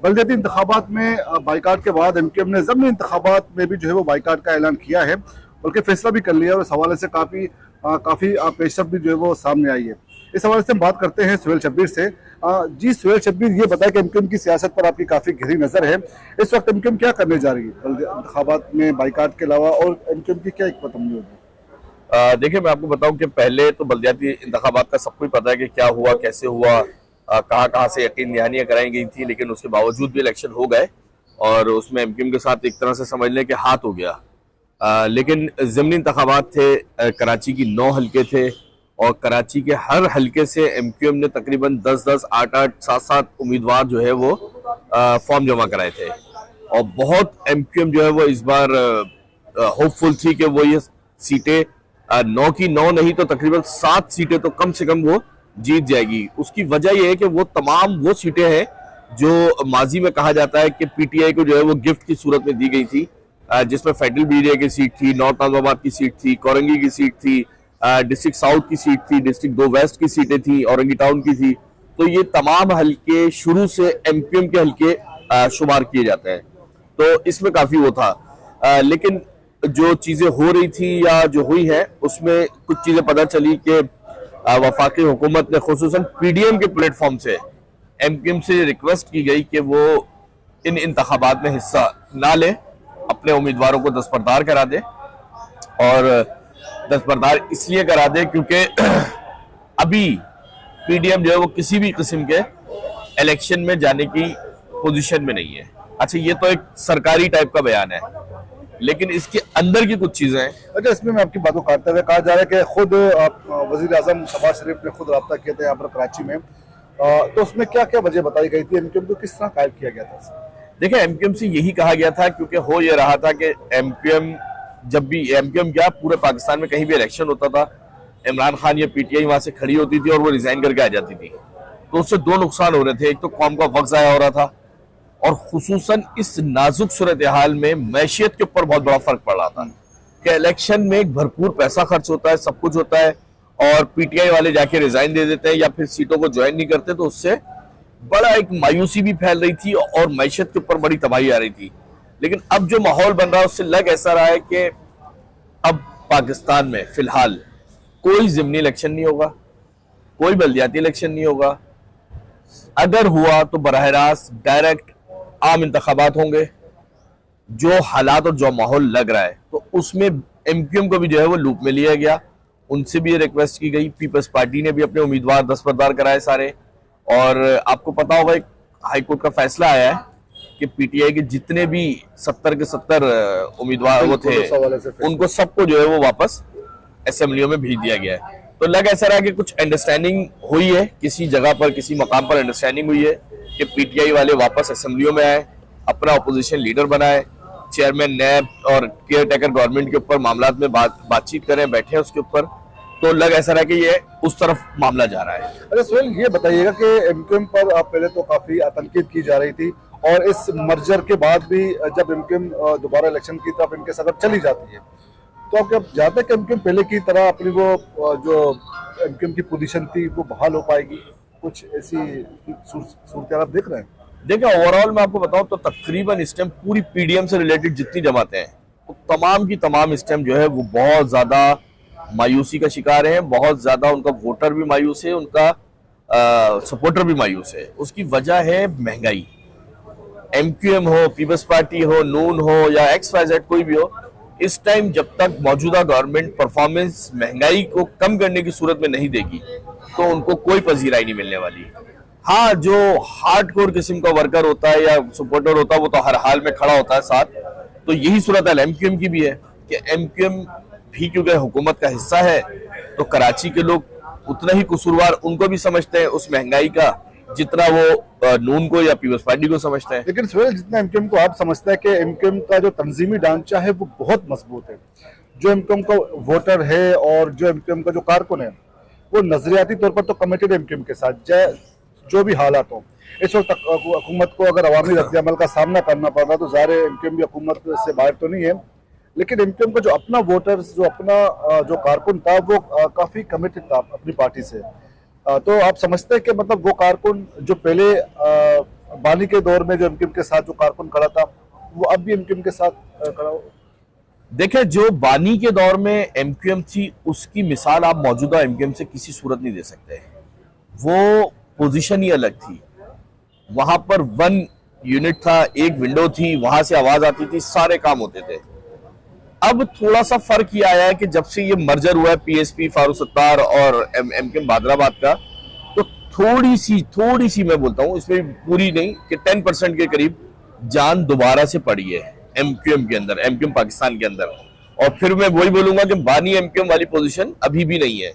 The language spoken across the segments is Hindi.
बल्दियाती इंतखाबात में बाइकाट के बाद एमक्यूएम ने ज़मीनी इंतखाबात में भी जो है वो बाइकाट का ऐलान किया है, बल्कि फैसला भी कर लिया है। और इस हवाले से काफ़ी पेशरफ भी जो है वो सामने आई है। इस हवाले से हम बात करते हैं सुहेल शब्बीर से। जी सुहेल शब्बीर, ये बताया कि एमक्यूएम की सियासत पर आपकी काफ़ी गहरी नज़र है। इस वक्त एमक्यूएम क्या करने जा रही है इंतखाबात में बाइकाट के अलावा, और एमक्यूएम की क्या हिकमत अमली होगी? देखिए, मैं आपको बताऊं कि पहले तो बल्दियाती इंतखाबात का सबको ही पता है कि क्या हुआ, कैसे हुआ, कहाँ कहाँ से यकीन दहानियां कराई गई थी, लेकिन उसके बावजूद भी इलेक्शन हो गए और उसमें एमक्यूएम के साथ एक तरह से समझ लें कि हाथ हो गया। लेकिन ज़मीनी इंतखाबात थे, कराची की 9 हल्के थे और कराची के हर हल्के से एमक्यूएम ने तकरीबन 10-10, 8-8, 7-7 उम्मीदवार जो है वो फॉर्म जमा कराए थे। और बहुत एमक्यूएम जो है वो इस बार होपफुल थी कि वो ये सीटें 9 की 9 नहीं तो तकरीबन 7 सीटें तो कम से कम वो जीत जाएगी। उसकी वजह यह है कि वो तमाम वो सीटें हैं जो माजी में कहा जाता है कि पीटीआई को जो है वो गिफ्ट की सूरत में दी गई थी, जिसमें फेडरल बीडिया की सीट थी, नॉर्थ नाज़िमाबाद की सीट थी, कोरंगी की सीट थी, डिस्ट्रिक्ट साउथ की सीट थी, डिस्ट्रिक्ट 2 वेस्ट की सीटें थी, औरंगी टाउन की थी। तो ये तमाम हल्के शुरू से एमक्यूएम के हल्के शुमार किए जाते हैं, तो इसमें काफी वो था। लेकिन जो चीजें हो रही थी या जो हुई है उसमें कुछ चीजें पता चली कि वफाकी हुकूमत ने खुसूसन पीडीएम के प्लेटफॉर्म से एमक्यूएम से रिक्वेस्ट की गई कि वो इन इंतखाबात में हिस्सा ना ले, अपने उम्मीदवारों को दस्तबरदार करा दे। और दस्तबरदार इसलिए करा दे क्योंकि अभी पीडीएम जो है वो किसी भी किस्म के इलेक्शन में जाने की पोजीशन में नहीं है। अच्छा, ये तो एक सरकारी टाइप का बयान है, लेकिन इसके अंदर की कुछ चीजें हैं। अच्छा, इसमें मैं आपकी बातों काटते हुए कहा जा रहा है कि खुद वजीर आजम शहबाज शरीफ ने खुद रब्ता किया था यहाँ पर कराची में, तो उसमें क्या क्या वजह बताई गई थी? एमक्यूएम को किस तरह कायल किया गया था? देखिए, एमक्यूएम से यही कहा गया था क्योंकि हो ये रहा था कि एमक्यूएम जब भी एमक्यूएम क्या पूरे पाकिस्तान में कहीं भी इलेक्शन होता था, इमरान खान या पीटीआई वहां से खड़ी होती थी और वो रिजाइन करके आ जाती थी। तो उससे 2 नुकसान हो रहे थे। एक तो कौम का वक्त जाया हो रहा था और खुसूसन इस नाजुक सूरत हाल में मैशियत के ऊपर बहुत बड़ा फर्क पड़ रहा था कि इलेक्शन में एक भरपूर पैसा खर्च होता है, सब कुछ होता है, और पीटीआई वाले जाके रिजाइन दे देते हैं या फिर सीटों को ज्वाइन नहीं करते, तो उससे बड़ा एक मायूसी भी फैल रही थी और मैशियत के ऊपर बड़ी तबाही आ रही थी। लेकिन अब जो माहौल बन रहा है उससे लग ऐसा रहा है कि अब पाकिस्तान में फिलहाल कोई ज़िमनी इलेक्शन नहीं होगा, कोई बल्दियाती इलेक्शन नहीं होगा। अगर हुआ तो बराह रास्त डायरेक्ट आम इंतखाबात होंगे। जो हालात और जो माहौल लग रहा है तो उसमें एमक्यूएम को भी जो है वो लूप में लिया गया। उनसे भी रिक्वेस्ट की गई, पीपल्स पार्टी ने भी अपने उम्मीदवार दस्तबरदार कराए सारे। और आपको पता होगा एक हाईकोर्ट का फैसला आया है कि पीटीआई के जितने भी 70 के 70 उम्मीदवार वो थे उनको सबको जो है वो वापस असेंबलियों में भेज दिया गया है। तो लग ऐसा रहा कि कुछ अंडरस्टैंडिंग हुई है, किसी जगह पर किसी मकाम पर अंडरस्टैंडिंग हुई है कि पीटीआई वाले वापस असेंबलियों में आए, अपना अपोजिशन लीडर बनाए, चेयरमैन नैब और केयर टेकर गवर्नमेंट के ऊपर मामला में बातचीत करें, बैठे उसके ऊपर। तो लग ऐसा रहा कि ये उस तरफ मामला जा रहा है। अच्छा सुहेल, ये बताइएगा कि एमक्यूएम पर पहले तो काफी तनकीद की जा रही थी, और इस मर्जर के बाद भी जब एमक्यूएम दोबारा इलेक्शन की तरफ इनके सदर चली जाती है, तो आप क्या जानते हैं कि एमक्यूएम पहले की तरह अपनी वो जो एमक्यूएम की पोजीशन थी वो बहाल हो पाएगी? कुछ ऐसी सूरत आप देख रहे हैं? देखिए, ओवरऑल मैं आपको बताऊं तो तकरीबन इस टाइम पूरी पीडीएम से रिलेटेड जितनी जमातें हैं वो तमाम की तमाम इस टाइम जो है वो बहुत ज्यादा मायूसी का शिकार है। बहुत ज्यादा उनका वोटर भी मायूस है, उनका सपोर्टर भी मायूस है। उसकी वजह है महंगाई। एमक्यूएम हो, पीपल्स पार्टी हो, नून हो या XYZ कोई भी हो, इस टाइम जब तक मौजूदा गवर्नमेंट परफॉर्मेंस महंगाई को कम करने की सूरत में नहीं देगी तो उनको कोई पजीराई नहीं मिलने वाली। हाँ, जो हार्डकोर किस्म का वर्कर होता है या सपोर्टर होता है वो तो हर हाल में खड़ा होता है साथ। तो यही सूरत है एमक्यूएम की भी है कि एमक्यूएम भी क्योंकि हुकूमत का हिस्सा है तो कराची के लोग उतना ही कसूरवार उनको भी समझते हैं उस महंगाई का जितना वो नून को या पीपल्स पार्टी को समझते हैं। लेकिन सुहेल, जितना एमक्यूएम को आप समझते हैं कि एमक्यूएम का जो तंजीमी ढांचा है वो बहुत मजबूत है, जो एमक्यूएम का वोटर है और जो एमक्यूएम का जो कारकुन है वो नजरियाती तौर पर तो कमिटेड एमक्यूएम के साथ, जो भी हालात हो। इस वक्त हुकूमत को अगर अवामी रद्द-ए-अमल का सामना करना पड़ रहा तो ज़ाहिर है एमक्यूएम भी हुकूमत से बाहर तो नहीं है, लेकिन एमक्यूएम का जो अपना वोटर्स, जो अपना जो कारकुन था वो काफ़ी कमिटेड था अपनी पार्टी से। तो आप समझते हैं कि मतलब वो कारकुन जो पहले बानी के दौर में जो एमक्यूएम के साथ जो कारकुन खड़ा था वो अब भी एमक्यूएम के साथ खड़ा हो? देखिए, जो बानी के दौर में एमक्यूएम थी उसकी मिसाल आप मौजूदा एमक्यूएम से किसी सूरत नहीं दे सकते। वो पोजीशन ही अलग थी। वहां पर वन यूनिट था, एक विंडो थी, वहां से आवाज आती थी, सारे काम होते थे। अब थोड़ा सा फर्क ये आया है कि जब से ये मर्जर हुआ है पीएसपी फारूक सत्तार और एमक्यूएम बादराबाद का, तो थोड़ी सी मैं बोलता हूं, इसमें पूरी नहीं कि 10% के करीब जान दोबारा से पड़ी है एमक्यूएम के अंदर, एमक्यूएम पाकिस्तान के अंदर। और फिर मैं वही बोलूंगा कि बानी एमक्यूएम वाली पोजीशन अभी भी नहीं है।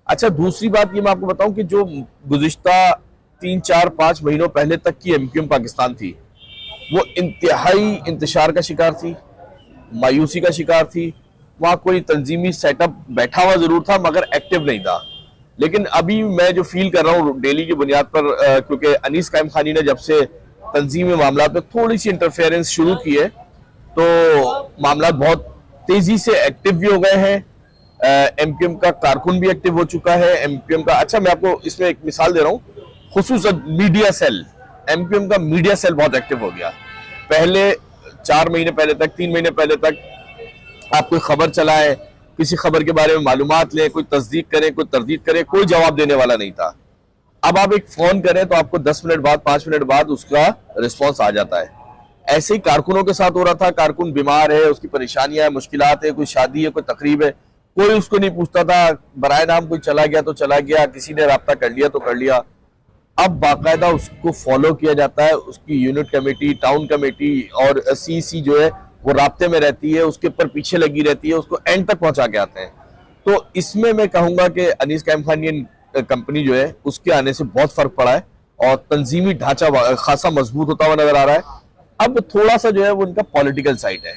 अच्छा, दूसरी बात ये मैं आपको बताऊं कि जो गुज़िश्ता 3, 4, 5 महीनों पहले तक की एमक्यूएम पाकिस्तान थी, वो इंतहाई इंतशार का शिकार थी, मायूसी का शिकार थी। वहां कोई तंजीमी सेटअप बैठा हुआ जरूर था मगर एक्टिव नहीं था। लेकिन अभी मैं जो फील कर रहा हूँ डेली की बुनियाद पर, क्योंकि अनीस कायम खानी ने जब से तंजीमी मामला में थोड़ी सी इंटरफेरेंस शुरू की है, तो मामला बहुत तेजी से एक्टिव भी हो गए हैं। एमक्यूएम का कारकुन भी एक्टिव हो चुका है। एमक्यूएम का, अच्छा मैं आपको इसमें एक मिसाल दे रहा हूँ, खुसूसन मीडिया सेल, एमक्यूएम का मीडिया सेल बहुत एक्टिव हो गया। पहले 4 महीने पहले तक, 3 महीने पहले तक आप कोई खबर चलाएं, किसी खबर के बारे में मालूमात लें, कोई तस्दीक करें, कोई तरदीद करें, कोई जवाब देने वाला नहीं था। अब आप एक फोन करें तो आपको 10 मिनट बाद, 5 मिनट बाद उसका रिस्पॉन्स आ जाता है। ऐसे ही कारकुनों के साथ हो रहा था। कारकुन बीमार है, उसकी परेशानियां है, मुश्किलात है, कोई शादी है, कोई तकरीब है, कोई उसको नहीं पूछता था। बराए नाम कोई चला गया तो चला गया, किसी ने राब्ता कर लिया तो कर लिया। अब बाकायदा उसको फॉलो किया जाता है। उसकी यूनिट कमेटी, टाउन कमेटी और सीसी जो है वो राब्ते में रहती है, उसके ऊपर पीछे लगी रहती है, उसको एंड तक पहुंचा के आते हैं। तो इसमें मैं कहूंगा कि अनीस कायम खानी कंपनी जो है उसके आने से बहुत फर्क पड़ा है और तंजीमी ढांचा खासा मजबूत होता हुआ नजर आ रहा है। अब थोड़ा सा जो है वो उनका पॉलिटिकल साइड है,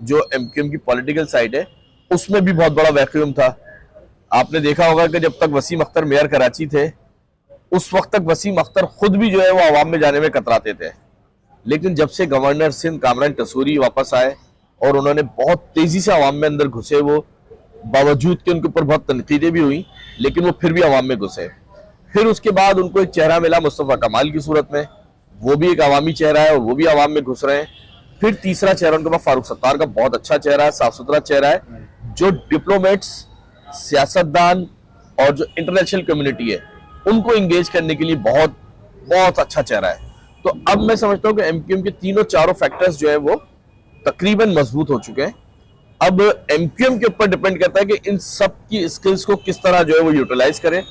जो एमक्यूएम की पॉलिटिकल साइड है उसमें भी बहुत बड़ा वैक्यूम था। आपने देखा होगा कि जब तक वसीम अख्तर मेयर कराची थे, उस वक्त तक वसीम अख्तर खुद भी जो है वो आवाम में जाने में कतराते थे। लेकिन जब से गवर्नर सिंध कामरान टसूरी वापस आए और उन्होंने बहुत तेजी से आवाम में अंदर घुसे, वो बावजूद कि उनके ऊपर बहुत तनकीदें भी हुई, लेकिन वो फिर भी आवाम में घुसे। फिर उसके बाद उनको एक चेहरा मिला मुस्तफ़ा कमाल की सूरत में, वो भी एक अवामी चेहरा है और वो भी आवाम में घुस रहे हैं। फिर तीसरा चेहरा उनके पास फारूक सत्तार का बहुत अच्छा चेहरा है, साफ सुथरा चेहरा है, जो डिप्लोमेट्स, सियासतदान और जो इंटरनेशनल कम्युनिटी है उनको एंगेज करने के लिए बहुत बहुत अच्छा चेहरा है। तो अब मैं समझता हूँ कि एमक्यूएम के तीनों चारों फैक्टर्स जो है वो तकरीबन मजबूत हो चुके हैं। अब एमक्यूएम के ऊपर डिपेंड करता है कि इन सब की स्किल्स को किस तरह जो है वो यूटिलाइज करें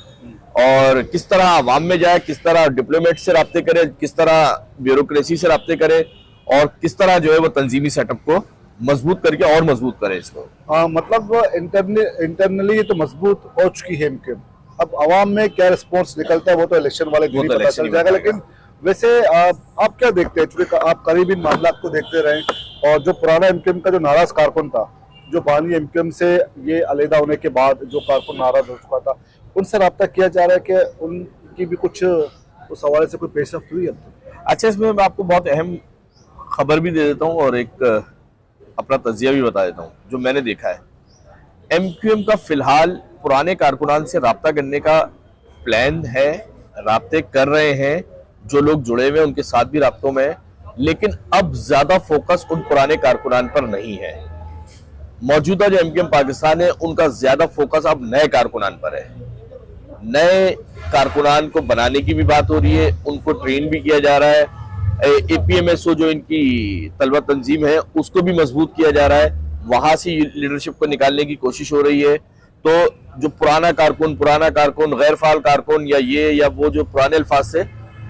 और किस तरह आवाम में जाए, किस तरह डिप्लोमेट से राब्ते करे, किस तरह ब्यूरोक्रेसी से राब्ते करे और किस तरह जो है वो तंजीमी सेटअप को मजबूत करके और मजबूत करे इसको। मतलब इंटरनली ये तो मजबूत हो चुकी है एमक्यूएम। अब आवाम में क्या रिस्पॉन्स निकलता है वो तो इलेक्शन वाले दिन ही पता चल जाएगा। लेकिन वैसे आप क्या देखते हैं, चूंकि आप करीबी मामला को देखते रहे और जो पुराना एमक्यूएम का जो नाराज कारकुन था, जो बानी एमक्यूएम से ये अलहदा होने के बाद जो कारकुन नाराज हो चुका था, उनसे राब्ता किया जा रहा है कि उनकी भी कुछ उस हवाले से कोई पेशरफ्त हुई है? अच्छा, इसमें मैं आपको बहुत अहम खबर भी दे देता हूँ और एक अपना तजिया भी बता देता हूँ जो मैंने देखा है। एमक्यूएम का फिलहाल पुराने कारकुनान से राब्ता करने का प्लान है, राब्ते कर रहे हैं, जो लोग जुड़े हुए हैं उनके साथ भी राब्तों में है, लेकिन अब ज्यादा फोकस उन पुराने कारकुनान पर नहीं है। मौजूदा जो एमक्यूएम पाकिस्तान है उनका ज्यादा फोकस अब नए कारकुनान पर है। नए कारकुनान को बनाने की भी बात हो रही है, उनको ट्रेन भी किया जा रहा है। एपीएमएसओ जो इनकी तलबा तंजीम है उसको भी मजबूत किया जा रहा है, वहां से लीडरशिप को निकालने की कोशिश हो रही है। तो जो पुराना कारकुन, गैर फाल कारकुन या ये या वो जो पुराने अल्फाज से,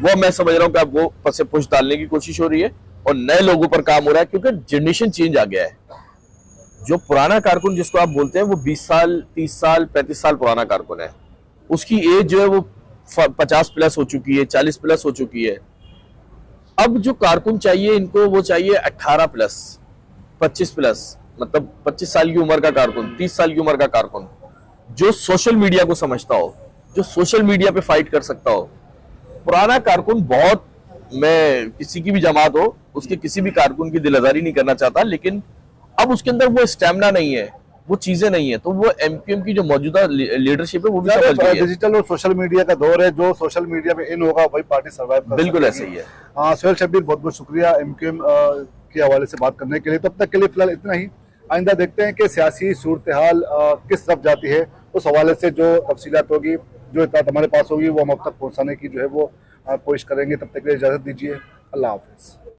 वो मैं समझ रहा हूँ कि अब वो पसे पुश डालने की कोशिश हो रही है और नए लोगों पर काम हो रहा है, क्योंकि जनरेशन चेंज आ गया है। जो पुराना कारकुन जिसको आप बोलते हैं वो 20 साल, 30 साल, 35 साल पुराना कारकुन है, उसकी एज जो है वो 50 प्लस हो चुकी है, 40 प्लस हो चुकी है। अब जो कारकुन चाहिए इनको, वो चाहिए 18 प्लस, 25 प्लस, मतलब 25 साल की उम्र का कारकुन, 30 साल की उम्र का कारकुन, जो सोशल मीडिया को समझता हो, जो सोशल मीडिया पे फाइट कर सकता हो। पुराना कारकुन बहुत, मैं किसी की भी जमात हो उसके किसी भी कारकुन की दिल आजारी नहीं करना चाहता, लेकिन अब उसके अंदर वो स्टैमिना नहीं है, वो चीजें नहीं है, तो वो एमक्यूएम की जो मौजूदा लीडरशिप है वो भी समझ गई है। डिजिटल और सोशल मीडिया का दौर है, जो सोशल मीडिया में इन होगा वही पार्टी सर्वाइव कर बिल्कुल सकेगी। ऐसा ही है। सोहेल शब्बीर, बहुत बहुत शुक्रिया एमक्यूएम के हवाले से बात करने के लिए। तब तक के लिए फिलहाल इतना ही। आइंदा देखते हैं कि सियासी सूरत हाल किस तरफ जाती है। उस हवाले से जो तफसीलात होगी, जो इत्तलात हमारे पास होगी, वो हम अब तक पहुंचाने की जो है वो कोशिश करेंगे। तब तक के लिए इजाजत दीजिए। अल्लाह हाफिज।